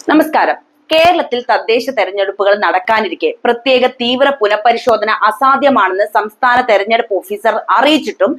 നമസ്കാരം. കേരളത്തിൽ തദ്ദേശ തെരഞ്ഞെടുപ്പുകൾ നടക്കാനിരിക്കെ പ്രത്യേക തീവ്ര പുനഃപരിശോധന അസാധ്യമാണെന്ന് സംസ്ഥാന തെരഞ്ഞെടുപ്പ് ഓഫീസർ അറിയിച്ചിട്ടും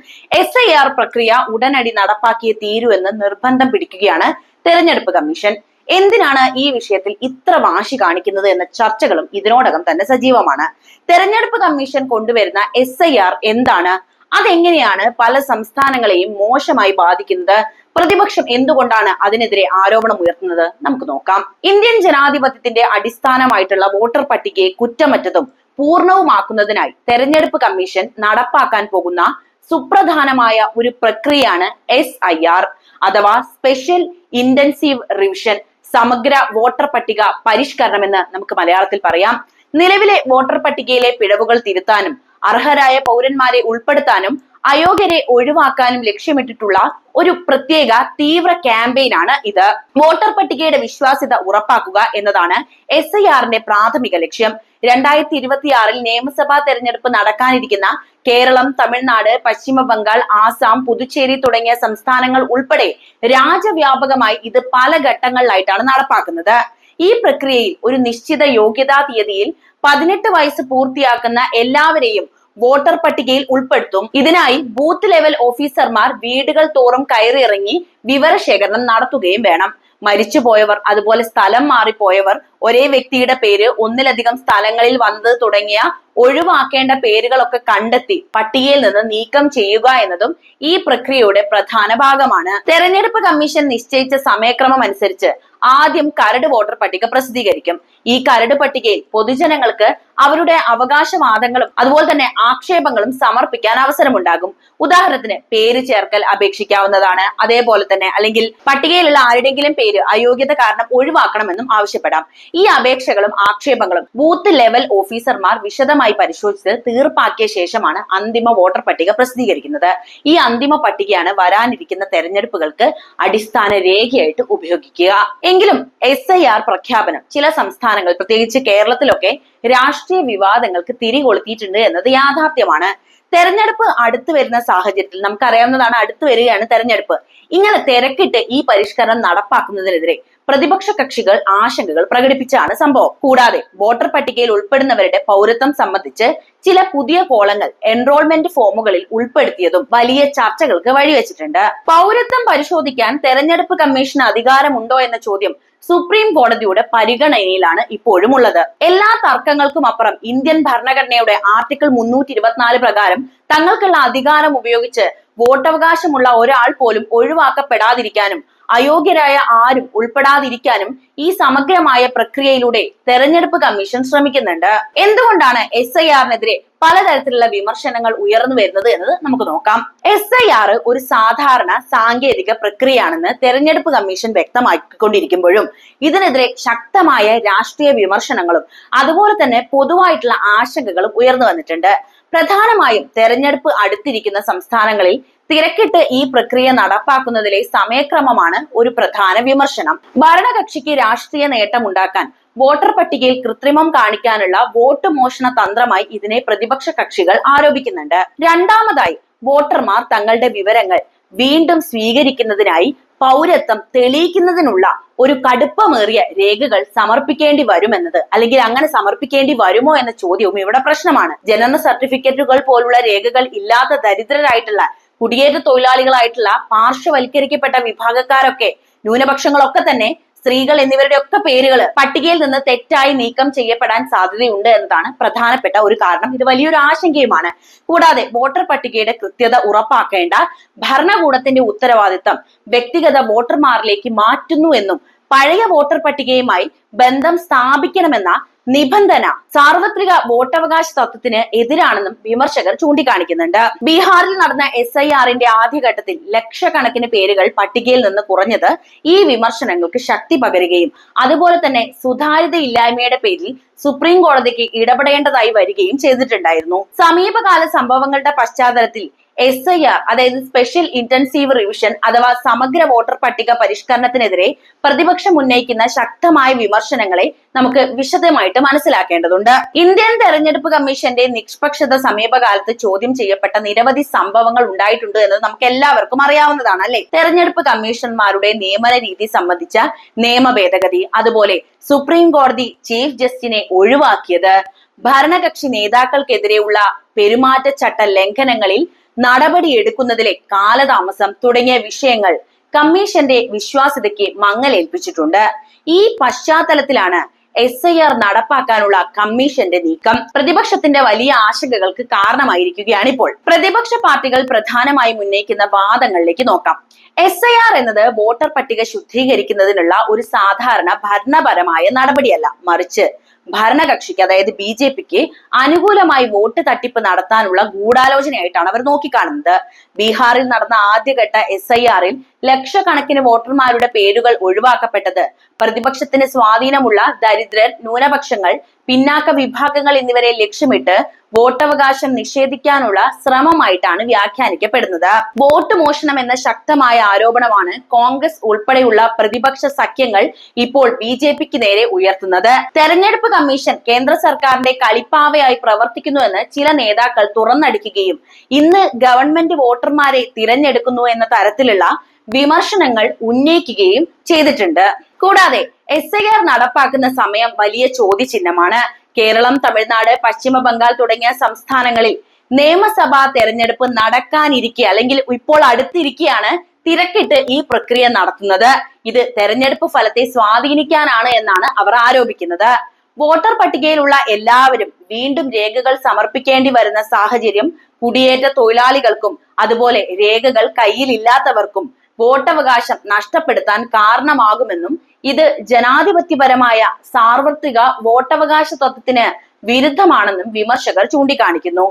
SIR പ്രക്രിയ ഉടനടി നടപ്പാക്കിയേ തീരൂ എന്ന് നിർബന്ധം പിടിക്കുകയാണ് തെരഞ്ഞെടുപ്പ് കമ്മീഷൻ. എന്തിനാണ് ഈ വിഷയത്തിൽ ഇത്ര വാശി കാണിക്കുന്നത് എന്ന ചർച്ചകളും ഇതിനോടകം തന്നെ സജീവമാണ്. തെരഞ്ഞെടുപ്പ് കമ്മീഷൻ കൊണ്ടുവരുന്ന SIR എന്താണ്? അതെങ്ങനെയാണ് പല സംസ്ഥാനങ്ങളെയും മോശമായി ബാധിക്കുന്നത്? പ്രതിപക്ഷം എന്തുകൊണ്ടാണ് അതിനെതിരെ ആരോപണം ഉയർത്തുന്നത്? നമുക്ക് നോക്കാം. ഇന്ത്യൻ ജനാധിപത്യത്തിന്റെ അടിസ്ഥാനമായിട്ടുള്ള വോട്ടർ പട്ടികയെ കുറ്റമറ്റതും പൂർണ്ണവുമാക്കുന്നതിനായി തെരഞ്ഞെടുപ്പ് കമ്മീഷൻ നടപ്പാക്കാൻ പോകുന്ന സുപ്രധാനമായ ഒരു പ്രക്രിയയാണ് SIR അഥവാ സ്പെഷ്യൽ ഇന്റൻസീവ് റിവിഷൻ, സമഗ്ര വോട്ടർ പട്ടിക പരിഷ്കരണം എന്ന് നമുക്ക് മലയാളത്തിൽ പറയാം. നിലവിലെ വോട്ടർ പട്ടികയിലെ പിഴവുകൾ തിരുത്താനും അർഹരായ പൗരന്മാരെ ഉൾപ്പെടുത്താനും അയോഗ്യരെ ഒഴിവാക്കാനും ലക്ഷ്യമിട്ടിട്ടുള്ള ഒരു പ്രത്യേക തീവ്ര ക്യാമ്പയിനാണ് ഇത്. വോട്ടർ പട്ടികയുടെ വിശ്വാസ്യത ഉറപ്പാക്കുക എന്നതാണ് SIRന്റെ പ്രാഥമിക ലക്ഷ്യം. 2026 നിയമസഭാ തെരഞ്ഞെടുപ്പ് നടക്കാനിരിക്കുന്ന കേരളം, തമിഴ്നാട്, പശ്ചിമ ബംഗാൾ, ആസാം, പുതുച്ചേരി തുടങ്ങിയ സംസ്ഥാനങ്ങൾ ഉൾപ്പെടെ രാജ്യവ്യാപകമായി ഇത് പല ഘട്ടങ്ങളിലായിട്ടാണ് നടപ്പാക്കുന്നത്. ഈ പ്രക്രിയയിൽ ഒരു നിശ്ചിത യോഗ്യതാ തീയതിയിൽ 18 വയസ്സ് പൂർത്തിയാക്കുന്ന എല്ലാവരെയും വോട്ടർ പട്ടികയിൽ ഉൾപ്പെടുത്തും. ഇതിനായി ബൂത്ത് ലെവൽ ഓഫീസർമാർ വീടുകൾ തോറും കയറിയിറങ്ങി വിവരശേഖരണം നടത്തുകയും വേണം. മരിച്ചുപോയവർ, അതുപോലെ സ്ഥലം മാറിപ്പോയവർ, ഒരേ വ്യക്തിയുടെ പേര് ഒന്നിലധികം സ്ഥലങ്ങളിൽ വന്നത് തുടങ്ങിയ ഒഴിവാക്കേണ്ട പേരുകളൊക്കെ കണ്ടെത്തി പട്ടികയിൽ നിന്ന് നീക്കം ചെയ്യുക എന്നതും ഈ പ്രക്രിയയുടെ പ്രധാന ഭാഗമാണ്. തെരഞ്ഞെടുപ്പ് കമ്മീഷൻ നിശ്ചയിച്ച സമയക്രമം അനുസരിച്ച് ആദ്യം കരട് വോട്ടർ പട്ടിക പ്രസിദ്ധീകരിക്കും. ഈ കരട് പട്ടികയിൽ പൊതുജനങ്ങൾക്ക് അവരുടെ അവകാശവാദങ്ങളും അതുപോലെ തന്നെ ആക്ഷേപങ്ങളും സമർപ്പിക്കാൻ അവസരമുണ്ടാകും. ഉദാഹരണത്തിന് പേര് ചേർക്കൽ അപേക്ഷിക്കാവുന്നതാണ്. അതേപോലെ തന്നെ അല്ലെങ്കിൽ പട്ടികയിലുള്ള ആരുടെയെങ്കിലും പേര് അയോഗ്യത കാരണം ഒഴിവാക്കണമെന്നും ആവശ്യപ്പെടാം. ഈ അപേക്ഷകളും ആക്ഷേപങ്ങളും ബൂത്ത് ലെവൽ ഓഫീസർമാർ വിശദമായി പരിശോധിച്ച് തീർപ്പാക്കിയ ശേഷമാണ് അന്തിമ വോട്ടർ പട്ടിക പ്രസിദ്ധീകരിക്കുന്നത്. ഈ അന്തിമ പട്ടികയാണ് വരാനിരിക്കുന്ന തെരഞ്ഞെടുപ്പുകൾക്ക് അടിസ്ഥാന രേഖയായിട്ട് ഉപയോഗിക്കുക. എങ്കിലും SIR പ്രഖ്യാപനം ചില സംസ്ഥാനങ്ങൾ, പ്രത്യേകിച്ച് കേരളത്തിലൊക്കെ രാഷ്ട്രീയ വിവാദങ്ങൾക്ക് തിരികൊളുത്തിയിട്ടുണ്ട് എന്നത് യാഥാർത്ഥ്യമാണ്. തെരഞ്ഞെടുപ്പ് അടുത്തു വരുന്ന സാഹചര്യത്തിൽ നമുക്കറിയാവുന്നതാണ്, അടുത്തു വരികയാണ് തെരഞ്ഞെടുപ്പ്. ഇങ്ങനെ തിരക്കിട്ട് ഈ പരിഷ്കരണം നടപ്പാക്കുന്നതിനെതിരെ പ്രതിപക്ഷ കക്ഷികൾ ആശങ്കകൾ പ്രകടിപ്പിച്ചാണ് സംഭവം. കൂടാതെ വോട്ടർ പട്ടികയിൽ ഉൾപ്പെടുന്നവരുടെ പൗരത്വം സംബന്ധിച്ച് ചില പുതിയ കോളങ്ങൾ എൻറോൾമെന്റ് ഫോമുകളിൽ ഉൾപ്പെടുത്തിയതും വലിയ ചർച്ചകൾക്ക് വഴിവെച്ചിട്ടുണ്ട്. പൗരത്വം പരിശോധിക്കാൻ തെരഞ്ഞെടുപ്പ് കമ്മീഷന് അധികാരമുണ്ടോ എന്ന ചോദ്യം സുപ്രീം കോടതിയുടെ പരിഗണനയിലാണ് ഇപ്പോഴും ഉള്ളത്. എല്ലാ തർക്കങ്ങൾക്കും അപ്പുറം ഇന്ത്യൻ ഭരണഘടനയുടെ ആർട്ടിക്കിൾ 324 പ്രകാരം തങ്ങൾക്കുള്ള അധികാരം ഉപയോഗിച്ച് വോട്ടവകാശമുള്ള ഒരാൾ പോലും ഒഴിവാക്കപ്പെടാതിരിക്കാനും അയോഗ്യരായ ആരും ഉൾപ്പെടാതിരിക്കാനും ഈ സമഗ്രമായ പ്രക്രിയയിലൂടെ തെരഞ്ഞെടുപ്പ് കമ്മീഷൻ ശ്രമിക്കുന്നുണ്ട്. എന്തുകൊണ്ടാണ് SIRനെതിരെ പലതരത്തിലുള്ള വിമർശനങ്ങൾ ഉയർന്നു വരുന്നത് എന്നത് നമുക്ക് നോക്കാം. SIR ഒരു സാധാരണ സാങ്കേതിക പ്രക്രിയയാണെന്ന് തെരഞ്ഞെടുപ്പ് കമ്മീഷൻ വ്യക്തമാക്കിക്കൊണ്ടിരിക്കുമ്പോഴും ഇതിനെതിരെ ശക്തമായ രാഷ്ട്രീയ വിമർശനങ്ങളും അതുപോലെ തന്നെ പൊതുവായിട്ടുള്ള ആശങ്കകളും ഉയർന്നു വന്നിട്ടുണ്ട്. പ്രധാനമായും തെരഞ്ഞെടുപ്പ് അടുത്തിരിക്കുന്ന സംസ്ഥാനങ്ങളിൽ തിരക്കിട്ട് ഈ പ്രക്രിയ നടപ്പാക്കുന്നതിലെ സമയക്രമമാണ് ഒരു പ്രധാന വിമർശനം. ഭരണകക്ഷിക്ക് രാഷ്ട്രീയ നേട്ടമുണ്ടാക്കാൻ വോട്ടർ പട്ടികയിൽ കൃത്രിമം കാണിക്കാനുള്ള വോട്ട് മോഷണ തന്ത്രമായി ഇതിനെ പ്രതിപക്ഷ കക്ഷികൾ ആരോപിക്കുന്നുണ്ട്. രണ്ടാമതായി, വോട്ടർമാർ തങ്ങളുടെ വിവരങ്ങൾ വീണ്ടും സ്വീകരിക്കുന്നതിനായി പൗരത്വം തെളിയിക്കുന്നതിനുള്ള ഒരു കടുപ്പമേറിയ രേഖകൾ സമർപ്പിക്കേണ്ടി വരുമെന്നത്, അല്ലെങ്കിൽ അങ്ങനെ സമർപ്പിക്കേണ്ടി വരുമോ എന്ന ചോദ്യവും ഇവിടെ പ്രശ്നമാണ്. ജനന സർട്ടിഫിക്കറ്റുകൾ പോലുള്ള രേഖകൾ ഇല്ലാത്ത ദരിദ്രരായിട്ടുള്ള കുടിയേറ്റ തൊഴിലാളികളായിട്ടുള്ള പാർശ്വവൽക്കരിക്കപ്പെട്ട വിഭാഗക്കാരൊക്കെ, ന്യൂനപക്ഷങ്ങളൊക്കെ തന്നെ, സ്ത്രീകൾ എന്നിവരുടെ ഒക്കെ പേരുകൾ പട്ടികയിൽ നിന്ന് തെറ്റായി നീക്കം ചെയ്യപ്പെടാൻ സാധ്യതയുണ്ട് എന്നതാണ് പ്രധാനപ്പെട്ട ഒരു കാരണം. ഇത് വലിയൊരു ആശങ്കയുമാണ്. കൂടാതെ വോട്ടർ പട്ടികയുടെ കൃത്യത ഉറപ്പാക്കേണ്ട ഭരണകൂടത്തിന്റെ ഉത്തരവാദിത്തം വ്യക്തിഗത വോട്ടർമാരിലേക്ക് മാറ്റുന്നു എന്നും പഴയ വോട്ടർ പട്ടികയുമായി ബന്ധം സ്ഥാപിക്കണമെന്ന നിബന്ധന സാർവത്രിക വോട്ടവകാശ തത്വത്തിന് എതിരാണെന്നും വിമർശകർ ചൂണ്ടിക്കാണിക്കുന്നുണ്ട്. ബീഹാറിൽ നടന്ന SIRന്റെ ആദ്യഘട്ടത്തിൽ ലക്ഷക്കണക്കിന് പേരുകൾ പട്ടികയിൽ നിന്ന് കുറഞ്ഞത് ഈ വിമർശനങ്ങൾക്ക് ശക്തി പകരുകയും അതുപോലെ തന്നെ സുതാര്യതയില്ലായ്മയുടെ പേരിൽ സുപ്രീം കോടതിക്ക് ഇടപെടേണ്ടതായി വരികയും ചെയ്തിട്ടുണ്ടായിരുന്നു. സമീപകാല സംഭവങ്ങളുടെ പശ്ചാത്തലത്തിൽ SIR അതായത് സ്പെഷ്യൽ ഇന്റൻസീവ് റിവിഷൻ അഥവാ സമഗ്ര വോട്ടർ പട്ടിക പരിഷ്കരണത്തിനെതിരെ പ്രതിപക്ഷം ഉന്നയിക്കുന്ന ശക്തമായ വിമർശനങ്ങളെ നമുക്ക് വിശദമായിട്ട് മനസ്സിലാക്കേണ്ടതുണ്ട്. ഇന്ത്യൻ തെരഞ്ഞെടുപ്പ് കമ്മീഷന്റെ നിഷ്പക്ഷത സമീപകാലത്ത് ചോദ്യം ചെയ്യപ്പെട്ട നിരവധി സംഭവങ്ങൾ ഉണ്ടായിട്ടുണ്ട് എന്നത് നമുക്ക് എല്ലാവർക്കും അറിയാവുന്നതാണ് അല്ലെ. തെരഞ്ഞെടുപ്പ് കമ്മീഷണർമാരുടെ നിയമന രീതി സംബന്ധിച്ച നിയമ ഭേദഗതി, അതുപോലെ സുപ്രീം കോടതി ചീഫ് ജസ്റ്റിനെ ഒഴിവാക്കിയത്, ഭരണകക്ഷി നേതാക്കൾക്കെതിരെയുള്ള പെരുമാറ്റച്ചട്ട ലംഘനങ്ങളിൽ നടപടിയെടുക്കുന്നതിലെ കാലതാമസം തുടങ്ങിയ വിഷയങ്ങൾ കമ്മീഷന്റെ വിശ്വാസ്യതയ്ക്ക് മങ്ങലേൽപ്പിച്ചിട്ടുണ്ട്. ഈ പശ്ചാത്തലത്തിലാണ് SIR നടപ്പാക്കാനുള്ള കമ്മീഷന്റെ നീക്കം പ്രതിപക്ഷത്തിന്റെ വലിയ ആശങ്കകൾക്ക് കാരണമായിരിക്കുകയാണ്. ഇപ്പോൾ പ്രതിപക്ഷ പാർട്ടികൾ പ്രധാനമായും ഉന്നയിക്കുന്ന വാദങ്ങളിലേക്ക് നോക്കാം. SIR എന്നത് വോട്ടർ പട്ടിക ശുദ്ധീകരിക്കുന്നതിനുള്ള ഒരു സാധാരണ ഭരണപരമായ നടപടിയല്ല, മറിച്ച് ഭരണകക്ഷിക്ക് അതായത് BJPക്ക് അനുകൂലമായി വോട്ട് തട്ടിപ്പ് നടത്താനുള്ള ഗൂഢാലോചനയായിട്ടാണ് അവർ നോക്കിക്കാണുന്നത്. ബീഹാറിൽ നടന്ന ആദ്യഘട്ട SIRൽ ലക്ഷക്കണക്കിന് വോട്ടർമാരുടെ പേരുകൾ ഒഴിവാക്കപ്പെട്ടത് പ്രതിപക്ഷത്തിന് സ്വാധീനമുള്ള ദരിദ്രർ, ന്യൂനപക്ഷങ്ങൾ, പിന്നാക്ക വിഭാഗങ്ങൾ എന്നിവരെ ലക്ഷ്യമിട്ട് വോട്ടവകാശം നിഷേധിക്കാനുള്ള ശ്രമമായിട്ടാണ് വ്യാഖ്യാനിക്കപ്പെടുന്നത്. വോട്ട് മോഷണം എന്ന ശക്തമായ ആരോപണമാണ് കോൺഗ്രസ് ഉൾപ്പെടെയുള്ള പ്രതിപക്ഷ സഖ്യങ്ങൾ ഇപ്പോൾ BJPക്ക് നേരെ ഉയർത്തുന്നത്. തെരഞ്ഞെടുപ്പ് കമ്മീഷൻ കേന്ദ്ര സർക്കാരിന്റെ കളിപ്പാവയായി പ്രവർത്തിക്കുന്നുവെന്ന് ചില നേതാക്കൾ തുറന്നടിക്കുകയും ഇന്ന് ഗവൺമെന്റ് വോട്ടർമാരെ തിരഞ്ഞെടുക്കുന്നു എന്ന തരത്തിലുള്ള വിമർശനങ്ങൾ ഉന്നയിക്കുകയും ചെയ്തിട്ടുണ്ട്. കൂടാതെ SIR നടപ്പാക്കുന്ന സമയം വലിയ ചോദ്യചിഹ്നമാണ്. കേരളം, തമിഴ്നാട്, പശ്ചിമ ബംഗാൾ തുടങ്ങിയ സംസ്ഥാനങ്ങളിൽ നിയമസഭാ തെരഞ്ഞെടുപ്പ് നടക്കാനിരിക്കെ അല്ലെങ്കിൽ ഇപ്പോൾ അടുത്തിരിക്കെയാണ് തിരക്കിട്ട് ഈ പ്രക്രിയ നടത്തുന്നത്. ഇത് തെരഞ്ഞെടുപ്പ് ഫലത്തെ സ്വാധീനിക്കാനാണ് എന്നാണ് അവർ ആരോപിക്കുന്നത്. വോട്ടർ പട്ടികയിലുള്ള എല്ലാവരും വീണ്ടും രേഖകൾ സമർപ്പിക്കേണ്ടി വരുന്ന സാഹചര്യം കുടിയേറ്റ തൊഴിലാളികൾക്കും അതുപോലെ രേഖകൾ കയ്യിലില്ലാത്തവർക്കും വോട്ടവകാശം നഷ്ടപ്പെടുത്താൻ കാരണമാകുമെന്നും ഇത് ജനാധിപത്യപരമായ സാർവത്രിക വോട്ടവകാശ തത്വത്തിന് വിരുദ്ധമാണെന്നും വിമർശകർ ചൂണ്ടിക്കാണിക്കുന്നു.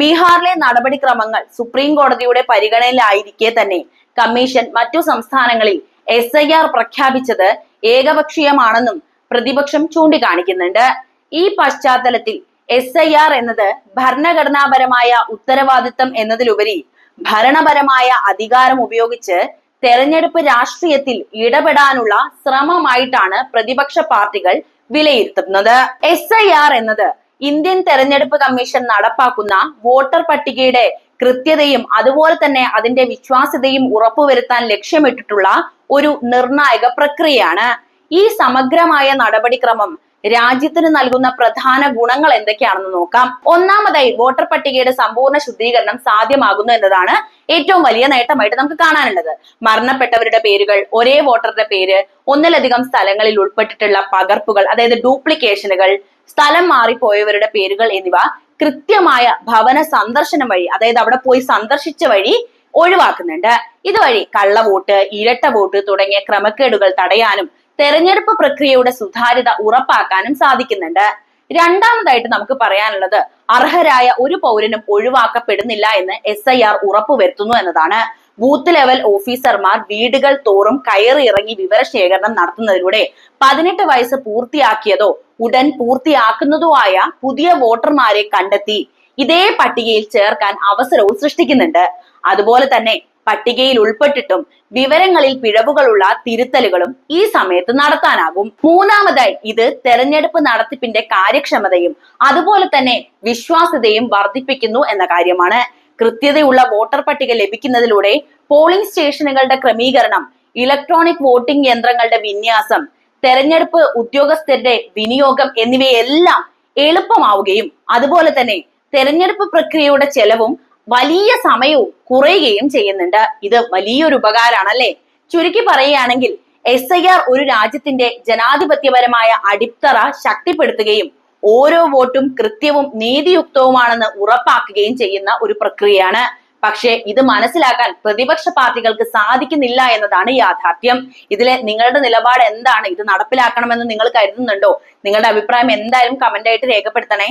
ബീഹാറിലെ നടപടിക്രമങ്ങൾ സുപ്രീം കോടതിയുടെ പരിഗണനയിലായിരിക്കെ തന്നെ കമ്മീഷൻ മറ്റു സംസ്ഥാനങ്ങളിൽ SIR പ്രഖ്യാപിച്ചത് ഏകപക്ഷീയമാണെന്നും പ്രതിപക്ഷം ചൂണ്ടിക്കാണിക്കുന്നുണ്ട്. ഈ പശ്ചാത്തലത്തിൽ SIR എന്നത് ഭരണഘടനാപരമായ ഉത്തരവാദിത്തം എന്നതിലുപരി ഭരണപരമായ അധികാരം ഉപയോഗിച്ച് തെരഞ്ഞെടുപ്പ് രാഷ്ട്രീയത്തിൽ ഇടപെടാനുള്ള ശ്രമമായിട്ടാണ് പ്രതിപക്ഷ പാർട്ടികൾ വിലയിരുത്തുന്നത്. SIR എന്നത് ഇന്ത്യൻ തെരഞ്ഞെടുപ്പ് കമ്മീഷൻ നടപ്പാക്കുന്ന വോട്ടർ പട്ടികയുടെ കൃത്യതയും അതുപോലെ തന്നെ അതിന്റെ വിശ്വാസ്യതയും ഉറപ്പുവരുത്താൻ ലക്ഷ്യമിട്ടിട്ടുള്ള ഒരു നിർണായക പ്രക്രിയയാണ്. ഈ സമഗ്രമായ നടപടിക്രമം രാജ്യത്തിന് നൽകുന്ന പ്രധാന ഗുണങ്ങൾ എന്തൊക്കെയാണെന്ന് നോക്കാം. ഒന്നാമതായി വോട്ടർ പട്ടികയുടെ സമ്പൂർണ്ണ ശുദ്ധീകരണം സാധ്യമാകുന്നു എന്നതാണ് ഏറ്റവും വലിയ നേട്ടമായിട്ട് നമുക്ക് കാണാനുള്ളത്. മരണപ്പെട്ടവരുടെ പേരുകൾ, ഒരേ വോട്ടറുടെ പേര്, ഒന്നിലധികം സ്ഥലങ്ങളിൽ ഉൾപ്പെട്ടിട്ടുള്ള പകർപ്പുകൾ അതായത് ഡ്യൂപ്ലിക്കേഷനുകൾ, സ്ഥലം മാറിപ്പോയവരുടെ പേരുകൾ എന്നിവ കൃത്യമായ ഭവന സന്ദർശനം വഴി അതായത് അവിടെ പോയി സന്ദർശിച്ച വഴി ഒഴിവാക്കുന്നുണ്ട്. ഇതുവഴി കള്ളവോട്ട്, ഇരട്ട വോട്ട് തുടങ്ങിയ ക്രമക്കേടുകൾ തടയാനും തെരഞ്ഞെടുപ്പ് പ്രക്രിയയുടെ സുതാര്യത ഉറപ്പാക്കാനും സാധിക്കുന്നുണ്ട്. രണ്ടാമതായിട്ട് നമുക്ക് പറയാനുള്ളത് അർഹരായ ഒരു പൗരനും ഒഴിവാക്കപ്പെടുന്നില്ല എന്ന് SIR ഉറപ്പുവരുത്തുന്നു എന്നതാണ്. ബൂത്ത് ലെവൽ ഓഫീസർമാർ വീടുകൾ തോറും കയറി ഇറങ്ങി വിവരശേഖരണം നടത്തുന്നതിലൂടെ 18 വയസ്സ് പൂർത്തിയാക്കിയതോ ഉടൻ പൂർത്തിയാക്കുന്നതോ ആയ പുതിയ വോട്ടർമാരെ കണ്ടെത്തി ഇതേ പട്ടികയിൽ ചേർക്കാൻ അവസരവും സൃഷ്ടിക്കുന്നുണ്ട്. അതുപോലെ തന്നെ പട്ടികയിൽ ഉൾപ്പെട്ടിട്ടും വിവരങ്ങളിൽ പിഴവുകളുള്ള തിരുത്തലുകളും ഈ സമയത്ത് നടത്താനാകും. മൂന്നാമതായി ഇത് തെരഞ്ഞെടുപ്പ് നടത്തിപ്പിന്റെ കാര്യക്ഷമതയും അതുപോലെ തന്നെ വിശ്വാസ്യതയും വർദ്ധിപ്പിക്കുന്നു എന്ന കാര്യമാണ്. കൃത്യതയുള്ള വോട്ടർ പട്ടിക ലഭിക്കുന്നതിലൂടെ പോളിംഗ് സ്റ്റേഷനുകളുടെ ക്രമീകരണം, ഇലക്ട്രോണിക് വോട്ടിംഗ് യന്ത്രങ്ങളുടെ വിന്യാസം, തെരഞ്ഞെടുപ്പ് ഉദ്യോഗസ്ഥരുടെ വിനിയോഗം എന്നിവയെല്ലാം എളുപ്പമാവുകയും അതുപോലെ തന്നെ തെരഞ്ഞെടുപ്പ് പ്രക്രിയയുടെ ചെലവും വലിയ സമയവും കുറയുകയും ചെയ്യുന്നുണ്ട്. ഇത് വലിയൊരു ഉപകാരമാണ് അല്ലെ. ചുരുക്കി പറയുകയാണെങ്കിൽ SIR ഒരു രാജ്യത്തിന്റെ ജനാധിപത്യപരമായ അടിത്തറ ശക്തിപ്പെടുത്തുകയും ഓരോ വോട്ടും കൃത്യവും നീതിയുക്തവുമാണെന്ന് ഉറപ്പാക്കുകയും ചെയ്യുന്ന ഒരു പ്രക്രിയയാണ്. പക്ഷേ ഇത് മനസ്സിലാക്കാൻ പ്രതിപക്ഷ പാർട്ടികൾക്ക് സാധിക്കുന്നില്ല എന്നതാണ് യാഥാർത്ഥ്യം. ഇതിലെ നിങ്ങളുടെ നിലപാട് എന്താണ്? ഇത് നടപ്പിലാക്കണമെന്ന് നിങ്ങൾ കരുതുന്നുണ്ടോ? നിങ്ങളുടെ അഭിപ്രായം എന്തായാലും കമന്റ് ആയിട്ട് രേഖപ്പെടുത്തണേ.